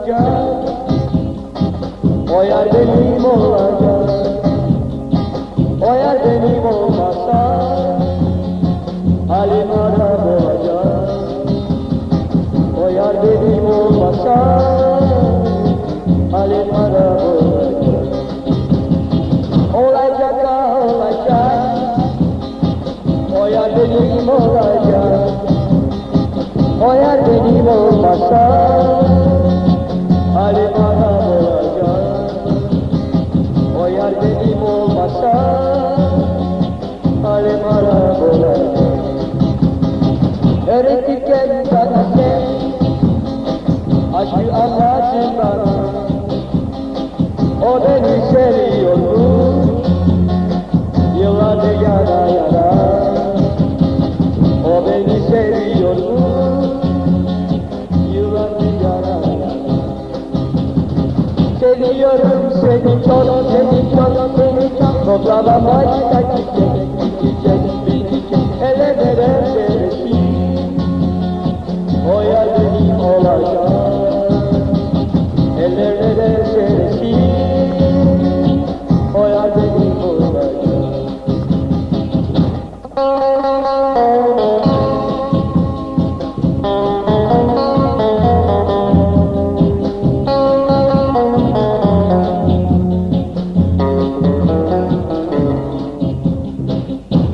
olacak, o yer benim olacak. O yer benim olmazsa halim harap olacak. O yer benim olmazsa halim harap olacak. Olacak da olacak, o yer benim olacak. O yer benim olmazsa halim harap olacak. O yer benim olmazsa halim harap olacak. Öğretirken bana sen aşkı anlatsın bana. O beni seviyordu yıllardır yana yana. O beni seviyordu yıllardır yana yana. Seviyorum seni çok, seni çok, seni çok. Toprağıma başka çiçek, çiçek, çiçek. Ele veren veresin, o yer benim olacak. Ellerine veresin, o yer benim olacak.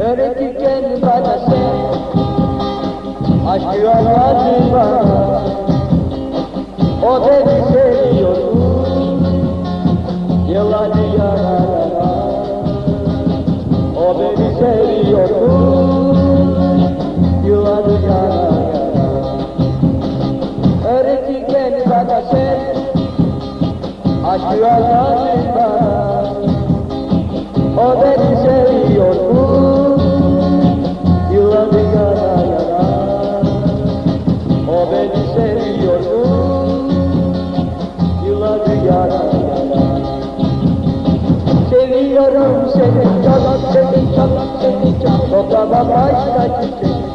Öğretirken bana sen aşkı anlatsın bana. O beni seviyordu yıllardır yana yana. O beni seviyordu yıllardır yana yana. Öğretirken bana sen aşkı anlatsın bana. O beni seviyordu yıllardır yana yana. O beni seviyordu yıllardır yana yana. Seviyorum seni çok, seni çok, seni çok. Toprağıma başka çiçek.